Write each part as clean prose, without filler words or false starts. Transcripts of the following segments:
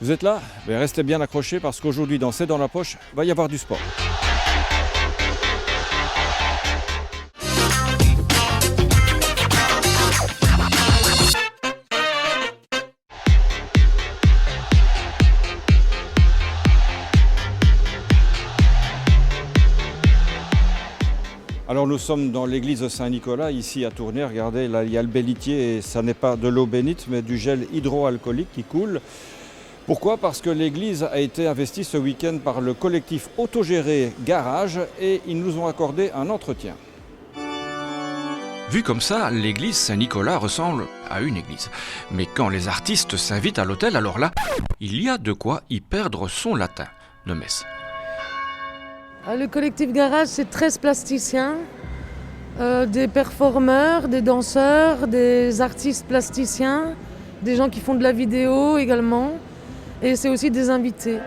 Vous êtes là? Ben, restez bien accrochés parce qu'aujourd'hui dans C'est dans la poche, va y avoir du sport. Alors nous sommes dans l'église Saint-Nicolas, ici à Tournai. Regardez, là il y a le bélitier et ça n'est pas de l'eau bénite mais du gel hydroalcoolique qui coule. Pourquoi? Parce que l'église a été investie ce week-end par le collectif autogéré Garage et ils nous ont accordé un entretien. Vu comme ça, l'église Saint-Nicolas ressemble à une église. Mais quand les artistes s'invitent à l'hôtel, alors là, il y a de quoi y perdre son latin de messe. Le collectif Garage, c'est 13 plasticiens, des performeurs, des danseurs, des artistes plasticiens, des gens qui font de la vidéo également, et c'est aussi des invités.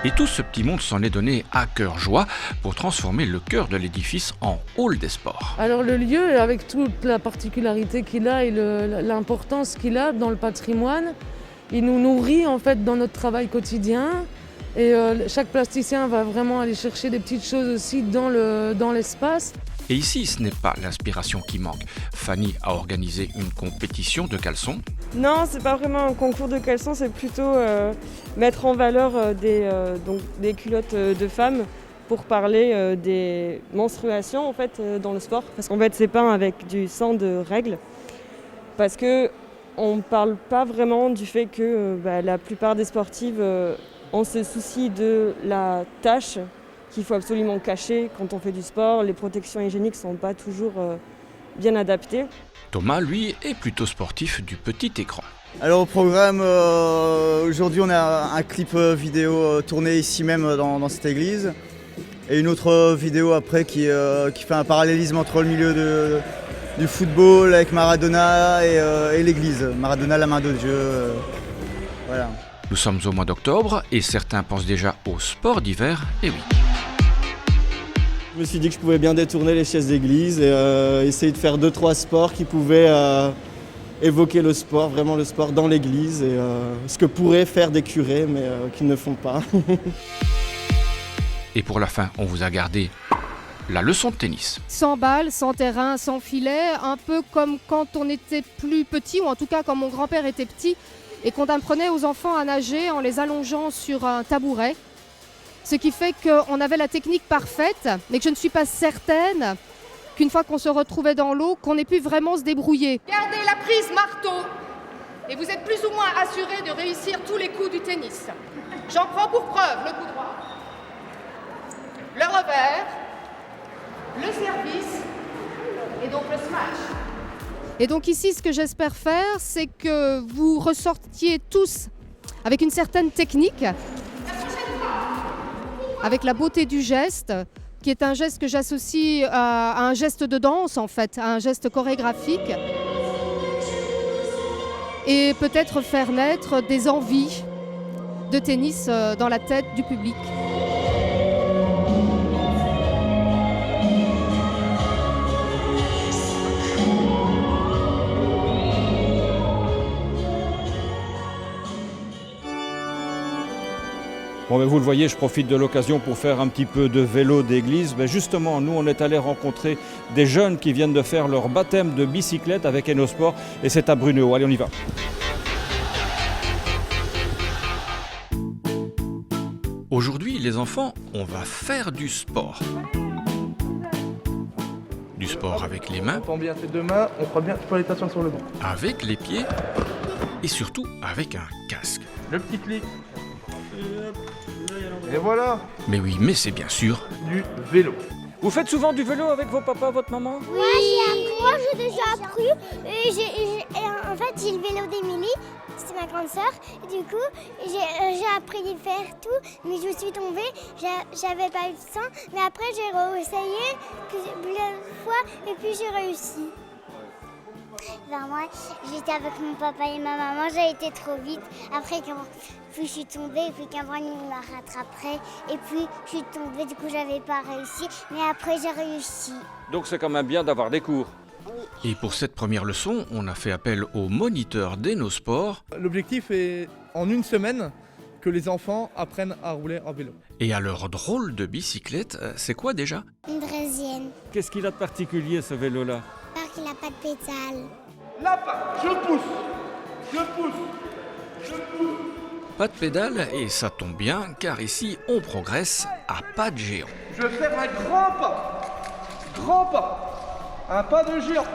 Et tout ce petit monde s'en est donné à cœur joie pour transformer le cœur de l'édifice en hall des sports. Alors le lieu, avec toute la particularité qu'il a et l'importance qu'il a dans le patrimoine, il nous nourrit en fait dans notre travail quotidien. Et chaque plasticien va vraiment aller chercher des petites choses aussi dans l'espace. Et ici, ce n'est pas l'inspiration qui manque. Fanny a organisé une compétition de caleçons. Non, c'est pas vraiment un concours de caleçons, c'est plutôt mettre en valeur des culottes de femmes pour parler des menstruations en fait, dans le sport. Parce qu'en fait, c'est peint avec du sang de règles. Parce qu'on ne parle pas vraiment du fait que la plupart des sportives on se soucie de la tâche qu'il faut absolument cacher quand on fait du sport. Les protections hygiéniques ne sont pas toujours bien adaptées. Thomas, lui, est plutôt sportif du petit écran. Alors au programme, aujourd'hui on a un clip vidéo tourné ici même dans cette église. Et une autre vidéo après qui fait un parallélisme entre le milieu du football avec Maradona et l'église. Maradona, la main de Dieu. Voilà. Nous sommes au mois d'octobre et certains pensent déjà au sport d'hiver, et oui. Je me suis dit que je pouvais bien détourner les chaises d'église et essayer de faire 2-3 sports qui pouvaient évoquer le sport, vraiment le sport dans l'église et ce que pourraient faire des curés mais qu'ils ne font pas. Et pour la fin, on vous a gardé la leçon de tennis. Sans balle, sans terrain, sans filet, un peu comme quand on était plus petit, ou en tout cas quand mon grand-père était petit, et qu'on apprenait aux enfants à nager en les allongeant sur un tabouret. Ce qui fait qu'on avait la technique parfaite, mais que je ne suis pas certaine qu'une fois qu'on se retrouvait dans l'eau, qu'on ait pu vraiment se débrouiller. Gardez la prise marteau et vous êtes plus ou moins assuré de réussir tous les coups du tennis. J'en prends pour preuve le coup droit, le revers, le service et donc le smash. Et donc ici, ce que j'espère faire, c'est que vous ressortiez tous avec une certaine technique, avec la beauté du geste, qui est un geste que j'associe à un geste de danse en fait, à un geste chorégraphique. Et peut-être faire naître des envies de tennis dans la tête du public. Bon, ben vous le voyez, je profite de l'occasion pour faire un petit peu de vélo d'église. Ben justement, nous, on est allé rencontrer des jeunes qui viennent de faire leur baptême de bicyclette avec Ennosport et c'est à Brunehaut. Allez, on y va. Aujourd'hui, les enfants, on va faire du sport. Du sport avec les mains, On tend bien tes deux mains, on fera bien l'exploitation sur le banc. avec les pieds et surtout avec un casque. Le petit clic. Et voilà, Mais oui, mais c'est bien sûr du vélo. Vous faites souvent du vélo avec vos papas, votre maman? Moi j'ai déjà appris et en fait j'ai le vélo d'Émilie, c'est ma grande sœur, et du coup j'ai appris à faire tout, mais je suis tombée, j'avais pas eu le temps, mais après j'ai réessayé plusieurs fois et puis j'ai réussi. Moi j'étais avec mon papa et ma maman, j'ai été trop vite, après puis je suis tombée et puis Cameron m'a rattrapé et puis je suis tombée, du coup j'avais pas réussi, mais après j'ai réussi. Donc c'est quand même bien d'avoir des cours. Et pour cette première leçon, on a fait appel au moniteur d'Enosport. L'objectif est en une semaine que les enfants apprennent à rouler en vélo. Et à leur drôle de bicyclette, c'est quoi déjà? Une draisienne. Qu'est-ce qu'il a de particulier ce vélo-là? Parce qu'il n'a pas de pétale. Là, je pousse. Pas de pédale, et ça tombe bien, car ici, on progresse à pas de géant. Je vais faire un grand pas, un pas de géant.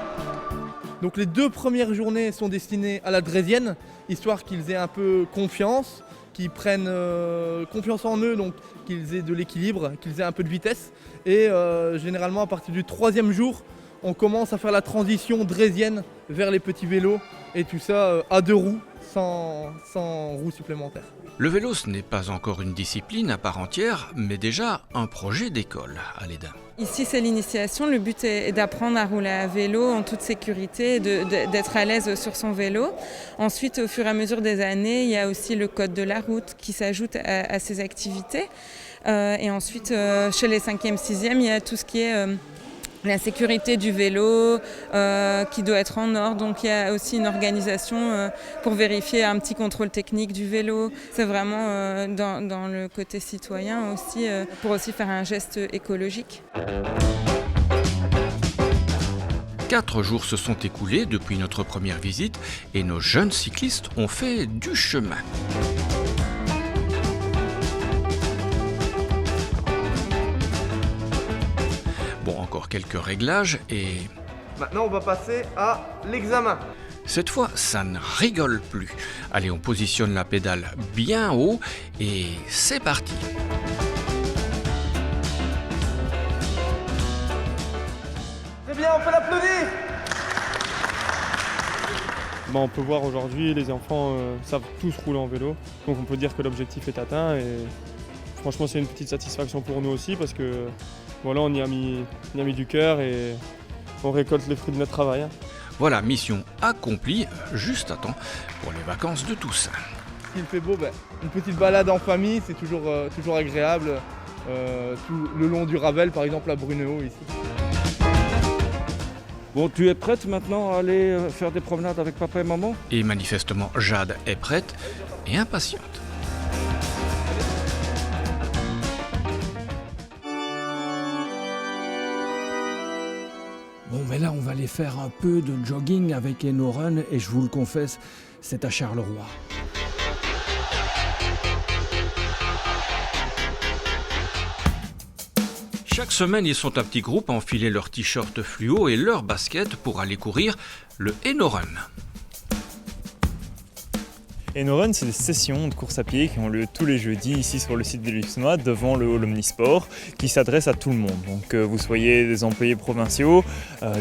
Donc les 2 premières journées sont destinées à la draisienne, histoire qu'ils aient un peu confiance, qu'ils prennent confiance en eux, donc qu'ils aient de l'équilibre, qu'ils aient un peu de vitesse. Et généralement à partir du 3e jour, on commence à faire la transition draisienne vers les petits vélos, et tout ça à 2 roues, sans roues supplémentaires. Le vélo, ce n'est pas encore une discipline à part entière, mais déjà un projet d'école à l'EDA. Ici, c'est l'initiation. Le but est d'apprendre à rouler à vélo en toute sécurité, d'être à l'aise sur son vélo. Ensuite, au fur et à mesure des années, il y a aussi le code de la route qui s'ajoute à ces activités. Et ensuite, chez les 5e, 6e, il y a tout ce qui est la sécurité du vélo qui doit être en ordre. Donc il y a aussi une organisation pour vérifier un petit contrôle technique du vélo. C'est vraiment dans le côté citoyen aussi, pour aussi faire un geste écologique. 4 jours se sont écoulés depuis notre première visite et nos jeunes cyclistes ont fait du chemin. Bon, encore quelques réglages et... Maintenant, on va passer à l'examen. Cette fois, ça ne rigole plus. Allez, on positionne la pédale bien haut et c'est parti. Très bien, on peut l'applaudir. On peut voir aujourd'hui, les enfants savent tous rouler en vélo. Donc on peut dire que l'objectif est atteint. Et franchement, c'est une petite satisfaction pour nous aussi parce que voilà, on y a mis du cœur et on récolte les fruits de notre travail. Voilà, mission accomplie, juste à temps pour les vacances de Toussaint. S'il fait beau, une petite balade en famille, c'est toujours agréable. Tout le long du Ravel, par exemple à Brunehaut ici. Bon, tu es prête maintenant à aller faire des promenades avec papa et maman? Et manifestement, Jade est prête et impatiente. Bon, mais là, on va aller faire un peu de jogging avec EnoRun et je vous le confesse, c'est à Charleroi. Chaque semaine, ils sont un petit groupe à enfiler leur t-shirt fluo et leur basket pour aller courir le EnoRun. EnoRun, c'est des sessions de course à pied qui ont lieu tous les jeudis ici sur le site de l'UXMA devant le hall Omnisport qui s'adresse à tout le monde. Donc vous soyez des employés provinciaux,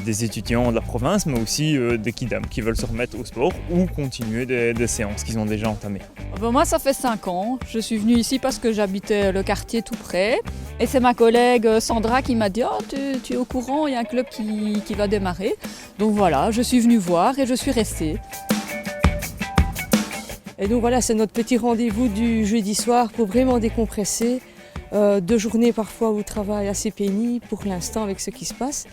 des étudiants de la province, mais aussi des kidam qui veulent se remettre au sport ou continuer des séances qu'ils ont déjà entamées. Moi, ça fait 5 ans. Je suis venue ici parce que j'habitais le quartier tout près. Et c'est ma collègue Sandra qui m'a dit « Oh, tu es au courant, il y a un club qui va démarrer. » Donc voilà, je suis venue voir et je suis restée. Et donc voilà, c'est notre petit rendez-vous du jeudi soir pour vraiment décompresser. 2 journées parfois au travail assez pénibles pour l'instant avec ce qui se passe.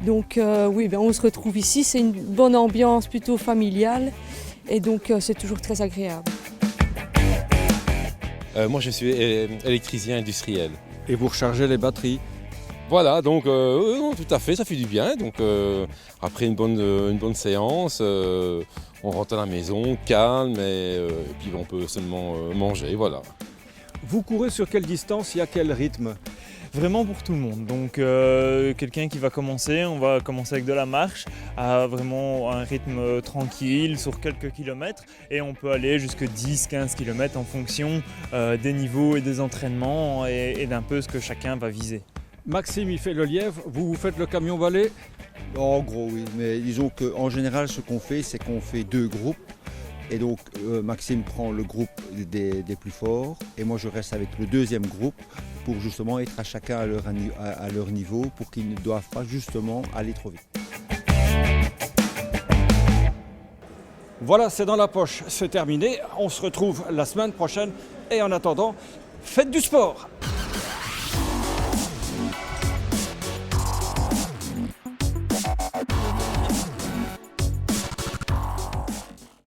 Donc oui, on se retrouve ici, c'est une bonne ambiance plutôt familiale et donc c'est toujours très agréable. Moi je suis électricien industriel. Et vous rechargez les batteries? Voilà, donc tout à fait, ça fait du bien. Donc après une bonne séance, on rentre à la maison, calme, et puis on peut seulement manger, voilà. Vous courez sur quelle distance et à quel rythme? Vraiment pour tout le monde. Donc quelqu'un qui va commencer, on va commencer avec de la marche, à vraiment un rythme tranquille sur quelques kilomètres, et on peut aller jusqu'à 10-15 km en fonction des niveaux et des entraînements et d'un peu ce que chacun va viser. Maxime, il fait le lièvre, vous faites le camion balai? En gros, oui, mais disons qu'en général, ce qu'on fait, c'est qu'on fait 2 groupes. Et donc, Maxime prend le groupe des plus forts, et moi je reste avec le 2e groupe pour justement être à chacun à leur niveau, pour qu'ils ne doivent pas justement aller trop vite. Voilà, c'est dans la poche, c'est terminé. On se retrouve la semaine prochaine, et en attendant, faites du sport!